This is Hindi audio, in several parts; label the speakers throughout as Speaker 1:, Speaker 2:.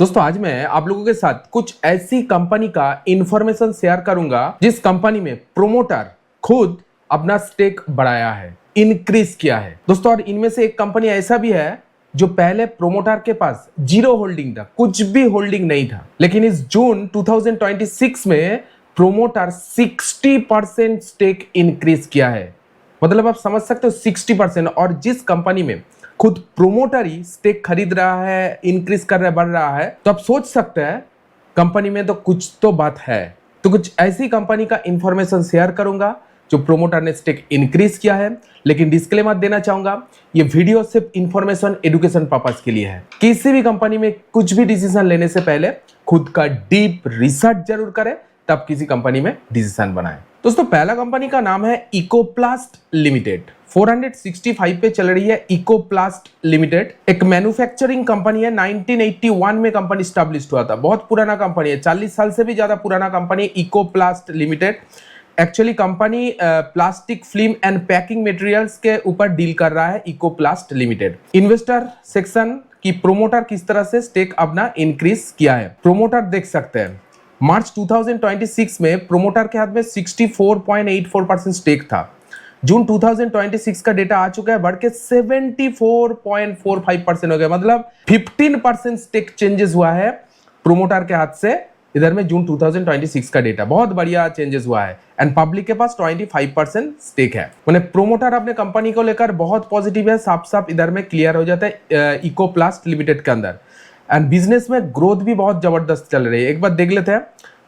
Speaker 1: दोस्तों आज मैं आप लोगों के साथ कुछ ऐसी कंपनी का इंफॉर्मेशन शेयर करूंगा जिस कंपनी में प्रोमोटर खुद अपना स्टेक बढ़ाया है, इंक्रीज किया है। दोस्तों और इनमें से एक कंपनी ऐसा भी है जो पहले प्रोमोटर के पास जीरो होल्डिंग था, कुछ भी होल्डिंग नहीं था, लेकिन इस जून 2026 में प्रोमोटर 60% स्टेक इंक्रीज किया है। मतलब आप समझ सकते हो 60%। और जिस कंपनी में खुद प्रोमोटर ही स्टेक खरीद रहा है, इंक्रीज कर रहा है, बढ़ रहा है, तो आप सोच सकते हैं कंपनी में तो कुछ तो बात है। तो कुछ ऐसी कंपनी का इंफॉर्मेशन शेयर करूंगा जो प्रोमोटर ने स्टेक इंक्रीज किया है, लेकिन डिस्क्लेमर देना चाहूंगा ये वीडियो सिर्फ इंफॉर्मेशन एजुकेशन पर्पस के लिए है। किसी भी कंपनी में कुछ भी डिसीजन लेने से पहले खुद का डीप रिसर्च जरूर करें, तब किसी कंपनी में डिसीजन बनाएं। दोस्तों पहला कंपनी का नाम है इकोप्लास्ट लिमिटेड। 465 पे चल रही है इकोप्लास्ट लिमिटेड। एक मैन्युफैक्चरिंग कंपनी है। 1981 में कंपनी स्टैब्लिश हुआ था। बहुत पुराना कंपनी है, 40 साल से भी ज्यादा पुराना कंपनी है Ecoplast limited. Actually company plastic film and packing materials के ऊपर डील कर रहा है इकोप्लास्ट लिमिटेड। इन्वेस्टर सेक्शन की प्रोमोटर किस तरह से स्टेक अपना इंक्रीज किया है, प्रोमोटर देख सकते हैं। मार्च 2026 में प्रोमोटर के हाथ में 64.84% स्टेक था। जून 2026 का डेटा आ चुका है, बढ़ के 74.45% हो गया। मतलब 15% स्टेक चेंजेस हुआ है प्रोमोटर के हाथ से। इधर में जून 2026 का डेटा बहुत बढ़िया चेंजेस हुआ है। एंड पब्लिक के पास 25% स्टेक है। मैंने प्रोमोटर अपने कंपनी को लेकर बहुत पॉजिटिव है, साफ साफ इधर में क्लियर हो जाता है इकोप्लास्ट लिमिटेड के अंदर। एंड बिजनेस में ग्रोथ भी बहुत जबरदस्त चल रही है। एक बार देख लेते हैं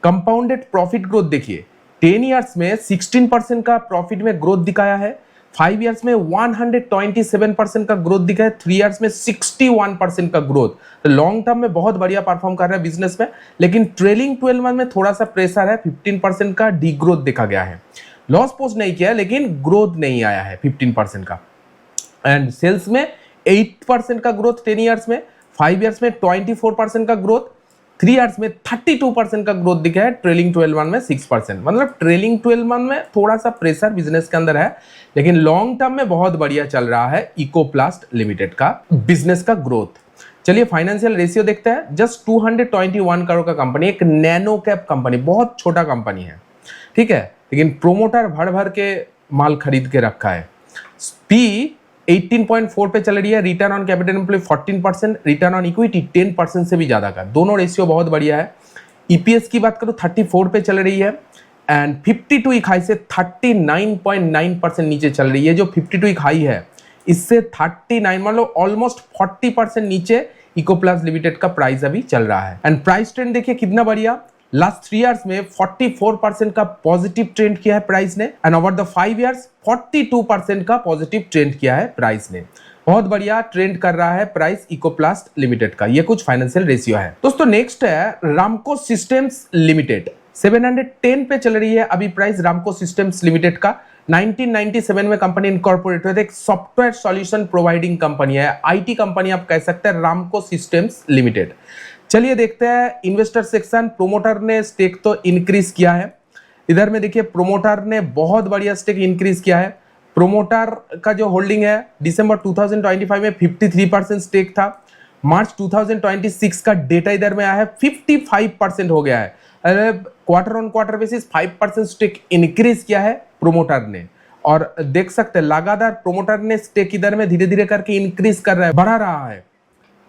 Speaker 1: कंपाउंडेड प्रॉफिट ग्रोथ। देखिए 10 इयर्स में 16% का प्रॉफिट में ग्रोथ दिखाया है, 5 इयर्स में 127% का ग्रोथ दिखा है, 3 इयर्स में 61% का ग्रोथ। तो लॉन्ग टर्म में बहुत बढ़िया परफॉर्म कर रहा है बिजनेस में। लेकिन ट्रेलिंग 12 मंथ में थोड़ा सा प्रेशर है, 15% का डी ग्रोथ देखा गया है। लॉस पोस्ट नहीं किया लेकिन ग्रोथ नहीं आया है 15% का। एंड सेल्स में 8% का ग्रोथ 10 इयर्स में, 5 इयर्स में 24% का ग्रोथ, 3 इयर्स में 32% का ग्रोथ दिखा है, ट्रेलिंग 12 मंथ में 6%। मतलब ट्रेलिंग 12 मंथ में थोड़ा सा प्रेशर बिजनेस के अंदर है, लेकिन लॉन्ग टर्म में बहुत बढ़िया चल रहा है इकोप्लास्ट लिमिटेड का बिजनेस का ग्रोथ। चलिए फाइनेंशियल रेशियो देखते हैं। जस्ट 221 करोड़ का कंपनी, एक नैनो कैप कंपनी, बहुत छोटा कंपनी है, ठीक है, लेकिन प्रोमोटर भर भर के माल खरीद के रखा है। पी 18.4 पे चल रही है। Return on capital employ 14%, return on equity 10% से भी ज्यादा का, दोनों रेशियो बहुत बढ़िया है। ईपीएस की बात करूं 34 पे चल रही है। एंड 52 वीक हाई से 39.9% नीचे चल रही है। जो 52 वीक हाई है इससे 39 मतलब ऑलमोस्ट 40% नीचे इकोप्लास्ट लिमिटेड का प्राइस अभी चल रहा है। एंड प्राइस ट्रेंड देखिए कितना बढ़िया। लास्ट 3 इयर्स में 44% का पॉजिटिव ट्रेंड किया है प्राइस ने। एंड ओवर द 5 इयर्स 42% का पॉजिटिव ट्रेंड किया है प्राइस ने। बहुत बढ़िया ट्रेंड कर रहा है प्राइस इकोप्लास्ट लिमिटेड का। ये कुछ फाइनेंशियल रेशियो है। दोस्तों नेक्स्ट है रामको सिस्टम्स लिमिटेड। 710 पे चल रही है अभी प्राइस रामको सिस्टम्स लिमिटेड का। 1997 में कंपनी इनकॉर्पोरेट हुई थी। एक सॉफ्टवेयर सॉल्यूशन प्रोवाइडिंग कंपनी है, आईटी कंपनी आप कह सकते हैं, रामको सिस्टम्स लिमिटेड। चलिए देखते हैं इन्वेस्टर सेक्शन। प्रोमोटर ने स्टेक तो इंक्रीज किया है। इधर में देखिए प्रोमोटर ने बहुत बढ़िया स्टेक इंक्रीज किया है। प्रोमोटर का जो होल्डिंग है दिसंबर 2025 में 53% स्टेक था। मार्च 2026 का डेटा इधर में आया है 55% हो गया है। Quarter on quarter basis 5% stake increase किया है प्रोमोटर ने। और देख सकते हैं लगातार प्रोमोटर ने स्टेक इधर में धीरे धीरे करके इंक्रीज कर रहा है, बढ़ा रहा है।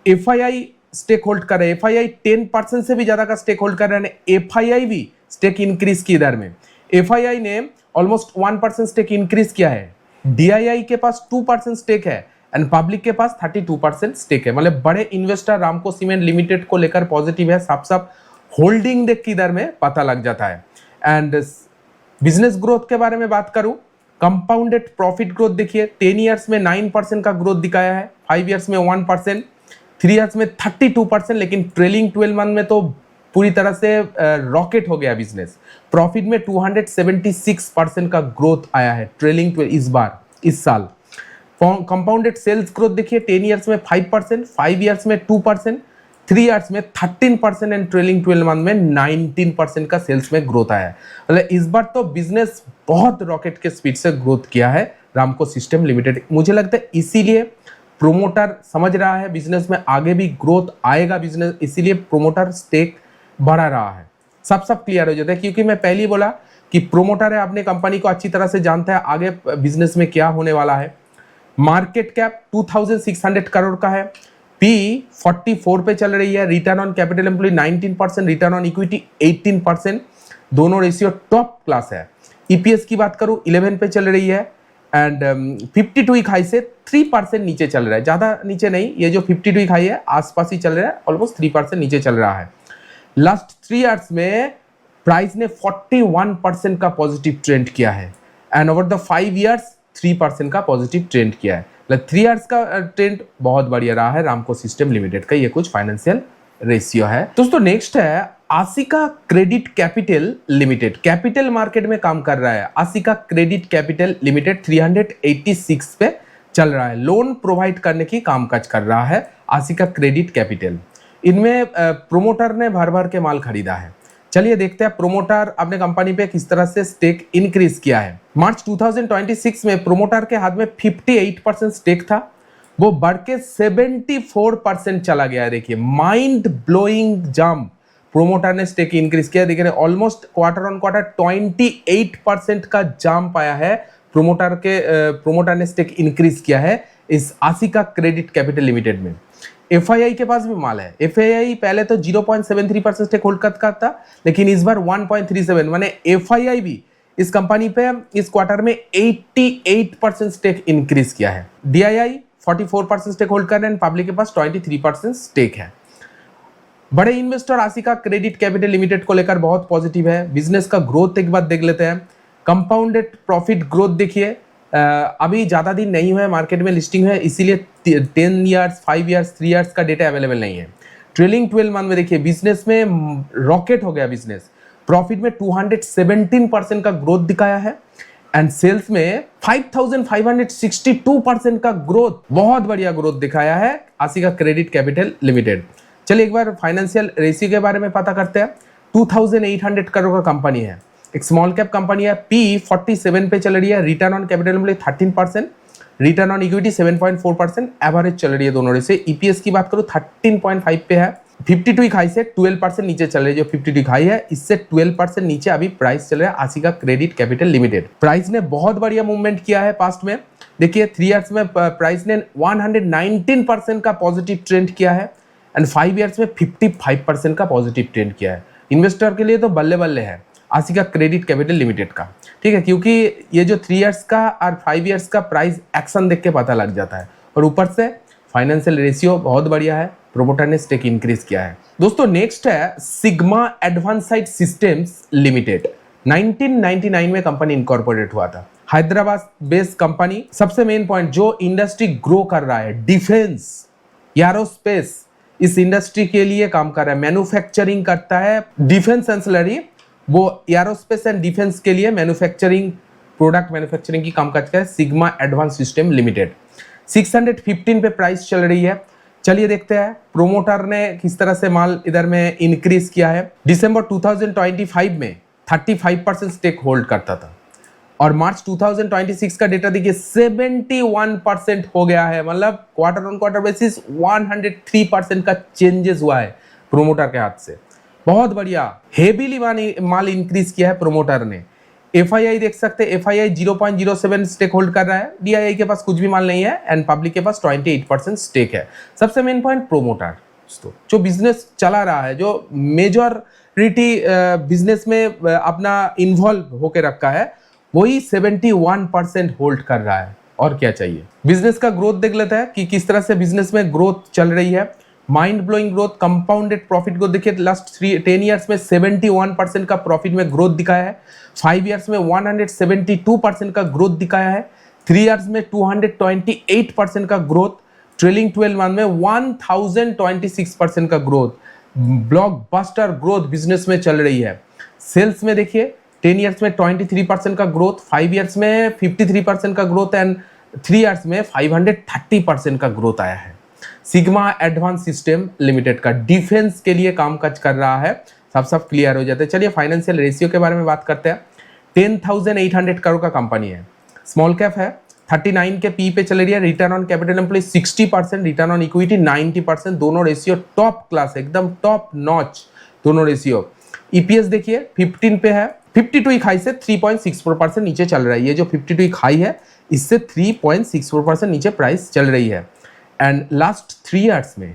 Speaker 1: एफआईआई स्टेक होल्ड कर रहे हैं। एफआईआई 10% से भी ज्यादा का स्टेक होल्ड कर रहे हैं। एफआईआई भी स्टेक इंक्रीज की इधर में। एफआईआई ने ऑलमोस्ट 1% स्टेक इंक्रीज किया है। डीआईआई के पास 2% स्टेक है एंड पब्लिक के पास 32% स्टेक है। मतलब बड़े इन्वेस्टर रामको सीमेंट लिमिटेड को लेकर पॉजिटिव है। साफ साफ होल्डिंग देख के इधर में पता लग जाता है। एंड बिजनेस ग्रोथ के बारे में बात करूं, कंपाउंडेड प्रॉफिट ग्रोथ देखिए 10 इयर्स में 9% का ग्रोथ दिखाया है, 5 इयर्स में 1%, 3 इयर्स में 32%। लेकिन ट्रेलिंग 12 मंथ में तो पूरी तरह से रॉकेट हो गया बिजनेस। प्रॉफिट में 276% का ग्रोथ आया है ट्रेलिंग 12 इस बार, इस साल। कंपाउंडेड सेल्स ग्रोथ देखिए 10 इयर्स में 5%, 5 इयर्स में 2%, 3 इयर्स में 13% एंड ट्रेलिंग 12 मंथ में 19% का सेल्स में ग्रोथ आया है। मतलब इस बार तो बिजनेस बहुत रॉकेट के स्पीड से ग्रोथ किया है रामको सिस्टम लिमिटेड। मुझे लगता है इसीलिए प्रोमोटर समझ रहा है बिजनेस में आगे भी ग्रोथ आएगा बिजनेस, इसीलिए प्रोमोटर स्टेक बढ़ा रहा है। सब क्लियर हो जाता है, क्योंकि मैं पहले ही बोला कि प्रोमोटर है, अपने कंपनी को अच्छी तरह से जानता है आगे बिजनेस में क्या होने वाला है। मार्केट कैप 2600 करोड़ का है, पी 44 पे चल रही है, return on capital employ 19%, return on equity 18%, दोनों रेशियो टॉप क्लास है। ईपीएस की बात करूं 11 पे चल रही है एंड 52 वीक हाई से 3% नीचे चल रहा है, ज्यादा नीचे नहीं, ये जो 52 वीक हाई है आसपास ही चल रहा है, ऑलमोस्ट 3% नीचे चल रहा है। लास्ट 3 इयर्स में प्राइस ने 41% का पॉजिटिव ट्रेंड किया है एंड ओवर द 5 इयर्स 3% का पॉजिटिव ट्रेंड किया है। 3 इयर्स का ट्रेंड बहुत बढ़िया रहा है रामको सिस्टम लिमिटेड का। ये कुछ फाइनेंशियल रेशियो है। दोस्तों नेक्स्ट है आसिका credit capital limited, capital market में काम कर रहा है। आसिका क्रेडिट कैपिटल लिमिटेड 386 पे चल रहा है, लोन प्रोवाइड करने की कामकाज कर रहा है आसिका क्रेडिट कैपिटल। इनमें प्रोमोटर ने भर भर के माल खरीदा है। चलिए देखते हैं प्रोमोटर अपने कंपनी पे किस तरह से स्टेक इंक्रीज किया है। मार्च 2026 में प्रोमोटर के हाथ में 58% स्टेक था, वो बढ़ के 74% चला गया है। देखिए माइंड ब्लोइंग जंप, प्रोमोटर ने स्टेक इंक्रीज किया। देखिए ऑलमोस्ट क्वार्टर ऑन क्वार्टर 28% का जंप आया है। प्रोमोटर ने स्टेक इंक्रीज किया है इस आसिका क्रेडिट कैपिटल लिमिटेड में। एफआईआई के पास भी माल है। एफआईआई पहले तो 0.73% स्टेक होल्ड करता था, लेकिन इस बार 1.37, माने एफआईआई भी इस कंपनी पे इस क्वार्टर में 88% स्टेक इंक्रीज किया है। डीआईआई 44% स्टेक होल्ड कर रहे हैं, पब्लिक के पास 23% स्टेक है। बड़े इन्वेस्टर आसिका क्रेडिट कैपिटल लिमिटेड को लेकर बहुत पॉजिटिव है। बिजनेस का ग्रोथ एक बार देख लेते हैं। कंपाउंडेड प्रॉफिट ग्रोथ देखिए, अभी ज़्यादा दिन नहीं हुआ है, मार्केट में लिस्टिंग है, इसीलिए 10 इयर्स 5 इयर्स 3 इयर्स का डेटा अवेलेबल नहीं है। ट्रेलिंग 12 मंथ में देखिए बिजनेस में रॉकेट हो गया बिजनेस। प्रॉफिट में 217% का ग्रोथ दिखाया है एंड सेल्स में 5562% का ग्रोथ, बहुत बढ़िया ग्रोथ दिखाया है आसिका क्रेडिट कैपिटल लिमिटेड। चलिए एक बार फाइनेंशियल रेशियो के बारे में पता करते हैं। 2800 करोड़ का कंपनी है, एक स्मॉल कैप कंपनी है, पी 47 पे चल रही है, return on capital employ 13%, return on equity 7.4%, average चल रही है दोनों से। ईपीएस की बात करूं 13.5 पे है, 52 वीक हाई से 12% नीचे चल रही है। जो 52 वीक हाई है इससे 12% नीचे अभी प्राइस चल रहा है आसिका क्रेडिट कैपिटल लिमिटेड। प्राइस ने बहुत बढ़िया मूवमेंट किया है पास्ट में। देखिए 3 इयर्स में प्राइस ने 119% का पॉजिटिव ट्रेंड किया है एंड 5 इयर्स में 55% का पॉजिटिव ट्रेंड किया है। इन्वेस्टर के लिए तो बल्ले बल्ले है आसिका क्रेडिट कैपिटल लिमिटेड का, ठीक है, क्योंकि ये जो 3 इयर्स का और 5 इयर्स का प्राइस एक्शन देख के पता लग जाता है और ऊपर से फाइनेंशियल रेशियो बहुत बढ़िया है, प्रोमोटर ने स्टेक इंक्रीज किया है। दोस्तों नेक्स्ट है सिग्मा एडवांसाइड सिस्टम्स लिमिटेड। 1999 में कंपनी इनकॉर्पोरेट हुआ था, हैदराबाद बेस्ड कंपनी। सबसे मेन पॉइंट जो इंडस्ट्री ग्रो कर रहा है, डिफेंस, एरोस्पेस, इस इंडस्ट्री के लिए काम कर रहा है, मैन्युफैक्चरिंग करता है, डिफेंस एंसिलरी, वो एरोस्पेस एंड डिफेंस के लिए मैन्युफैक्चरिंग, प्रोडक्ट मैन्युफैक्चरिंग की काम करता है सिग्मा एडवांस सिस्टम लिमिटेड। 615 पे प्राइस चल रही है। चलिए देखते हैं प्रोमोटर ने किस तरह से माल इधर में इंक्रीज किया है। दिसंबर 2025 में 35% स्टेक होल्ड करता था और मार्च 2026 का डेटा देखिए 71% हो गया है, मतलब क्वार्टर ऑन क्वार्टर बेसिस 103% का चेंजेस हुआ है प्रोमोटर के हाथ से। बहुत बढ़िया हेवीली माल इंक्रीज किया है प्रोमोटर ने। एफआईआई देख सकते हैं, एफआईआई 0.07 स्टेक होल्ड कर रहा है, डीआईआई के पास कुछ भी माल नहीं है एंड पब्लिक के पास 28% स्टेक है। सबसे मेन पॉइंट प्रोमोटर जो बिजनेस चला रहा है, जो मेजॉरिटी बिजनेस में अपना इन्वॉल्व होकर रखा है, वही 71% होल्ड कर रहा है। और क्या चाहिए। बिजनेस का ग्रोथ देख लेते हैं कि किस तरह से बिजनेस में ग्रोथ चल रही है। Mind blowing growth, compounded profit growth देखिए लास्ट 10 इयर्स में 71% का प्रॉफिट में ग्रोथ दिखाया है, 5 इयर्स में 172% का ग्रोथ दिखाया है, 3 इयर्स में 228% का ग्रोथ, ट्रेलिंग 12 मंथ में 1026% का ग्रोथ। ब्लॉकबस्टर ग्रोथ बिजनेस में चल रही है। सेल्स में देखिए 10 इयर्स में 23% का ग्रोथ, 5 इयर्स में 53% का ग्रोथ एंड 3 इयर्स में 530% का ग्रोथ आया है। सिग्मा एडवांस सिस्टम लिमिटेड का डिफेंस के लिए कामकाज कर रहा है। सब क्लियर हो जाते हैं। चलिए फाइनेंशियल रेशियो के बारे में बात करते हैं। 10,800 करोड़ का कंपनी है, स्मॉल कैप है, 39 के पी पे चल रही है। Return on capital employ 60%, return on equity 90%, दोनों रेशियो टॉप क्लास, एकदम टॉप नॉच दोनों रेशियो। ईपीएस देखिए 15 पे है, 52 हाई से 3.64% नीचे चल रहा है। ये जो 52 हाई है इससे 3.64% नीचे प्राइस चल रही है। एंड लास्ट 3 इयर्स में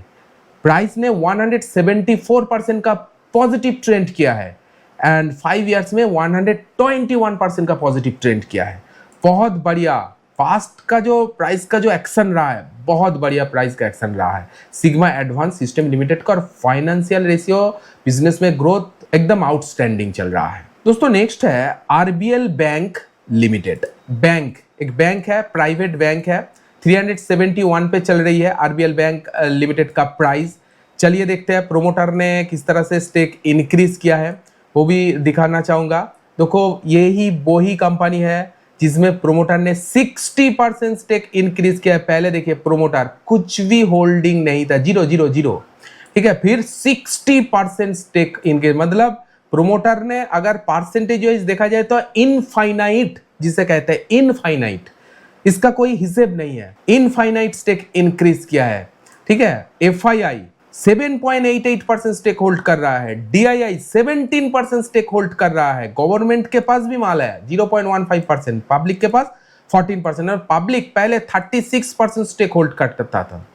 Speaker 1: प्राइस ने 174% का पॉजिटिव ट्रेंड किया है एंड 5 इयर्स में 121% का पॉजिटिव ट्रेंड किया है। बहुत बढ़िया पास्ट का जो प्राइस का जो एक्शन रहा है, बहुत बढ़िया प्राइस का एक्शन रहा है सिग्मा एडवांस सिस्टम लिमिटेड का। और फाइनेंशियल रेशियो बिजनेस में ग्रोथ एकदम आउटस्टैंडिंग चल रहा है। दोस्तों नेक्स्ट है आरबीएल बैंक लिमिटेड। बैंक एक बैंक है, प्राइवेट बैंक है, 371 पे चल रही है आरबीएल बैंक लिमिटेड का प्राइस। चलिए देखते हैं प्रोमोटर ने किस तरह से स्टेक इंक्रीज किया है, वो भी दिखाना चाहूंगा। देखो यही वो ही कंपनी है जिसमें प्रोमोटर ने 60% स्टेक इंक्रीज किया है। पहले देखिए प्रोमोटर कुछ भी होल्डिंग नहीं था, 000, ठीक है, फिर 60% स्टेक इंक्रीज, मतलब प्रोमोटर ने अगर परसेंटेज वाइज देखा जाए तो इनफाइनाइट, जिसे कहते हैं इनफाइनाइट, इसका कोई हिसाब नहीं है, इनफाइनाइट स्टेक इंक्रीज किया है। ठीक है, एफआईआई 7.88% स्टेक होल्ड कर रहा है, डीआईआई 17% स्टेक होल्ड कर रहा है, गवर्नमेंट के पास भी माल है 0.15%, पब्लिक के पास 14%, और पब्लिक पहले 36% स्टेक होल्ड करता था,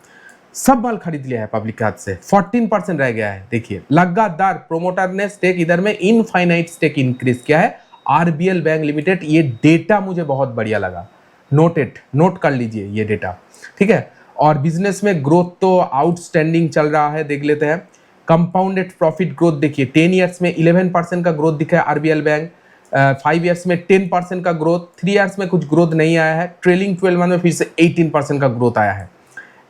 Speaker 1: सब माल खरीद लिया है पब्लिक के हाथ से, 14% रह गया है। देखिए लगातार प्रोमोटर ने स्टेक इधर में इनफाइनाइट स्टेक इंक्रीज किया है आरबीएल बैंक लिमिटेड। ये डेटा मुझे बहुत बढ़िया लगा, नोट कर लीजिए ये डेटा, ठीक है। और बिजनेस में ग्रोथ तो आउटस्टैंडिंग चल रहा है, देख लेते हैं। कंपाउंडेड प्रॉफिट ग्रोथ देखिए 10 इयर्स में 11% का ग्रोथ दिखा है आरबीएल बैंक, 5 इयर्स में 10% का ग्रोथ, 3 इयर्स में कुछ ग्रोथ नहीं आया है, ट्रेलिंग 12 मंथ में फिर से 18% का ग्रोथ आया है।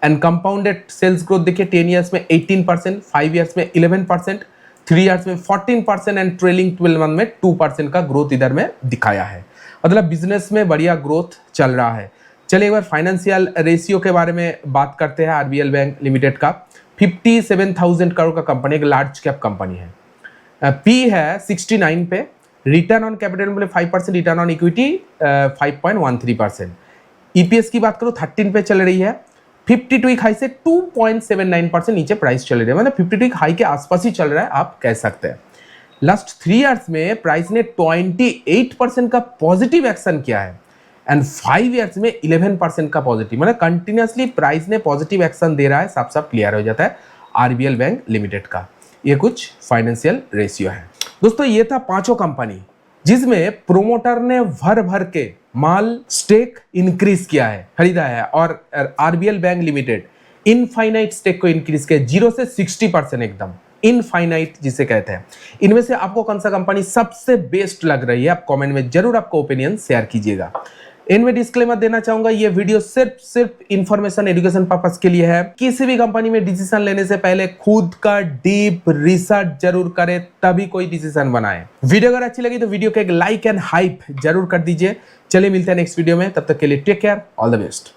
Speaker 1: एंड कंपाउंडेड सेल्स ग्रोथ देखिए 10 इयर्स में 18%, 5 इयर्स में 11%, 3 इयर्स में 14% एंड ट्रेलिंग 12 मंथ में 2% का ग्रोथ इधर में दिखाया है। मतलब बिजनेस में बढ़िया ग्रोथ चल रहा है। चलिए एक बार फाइनेंशियल रेशियो के बारे में बात करते हैं आरबीएल बैंक लिमिटेड का। 57,000 करोड़ का कंपनी, एक लार्ज कैप कंपनी है। पी है 69 पे, return on capital employed 5%, return on equity 5.13%। EPS की बात करो 13 पे चल रही है, 52 हाई से 2.79% नीचे प्राइस चल रही है, मतलब 52 हाई के आसपास ही चल रहा है आप कह सकते हैं। लास्ट 3 इयर्स में प्राइस ने 28% का पॉजिटिव एक्शन किया है एंड 5 इयर्स में 11% का पॉजिटिव, मतलब कंटिन्यूअसली प्राइस ने पॉजिटिव एक्शन दे रहा है, साफ साफ क्लियर हो जाता है आरबीएल बैंक लिमिटेड का। ये कुछ फाइनेंशियल रेशियो है। दोस्तों ये था पांचों कंपनी जिसमें प्रोमोटर ने भर भर के माल स्टेक इंक्रीज किया है, खरीदा है, और RBL bank limited infinite stake को इंक्रीज किया 0 से 60%, एकदम इनफाइनाइट जिसे कहते हैं। इनमें से आपको कौन सा कंपनी सबसे बेस्ट लग रही है, आप कमेंट में जरूर आपको ओपिनियन शेयर कीजिएगा। इनमें डिस्क्लेमर देना चाहूंगा, ये वीडियो सिर्फ इंफॉर्मेशन एजुकेशन पर्पस के लिए है। किसी भी कंपनी में डिसीजन लेने से पहले खुद का डीप रिसर्च जरूर करें, तभी कोई डिसीजन बनाए। वीडियो अगर अच्छी लगी तो वीडियो को एक लाइक एंड हाइप जरूर कर दीजिए। चलिए मिलते हैं नेक्स्ट वीडियो में, तब तक के लिए take care, all the best.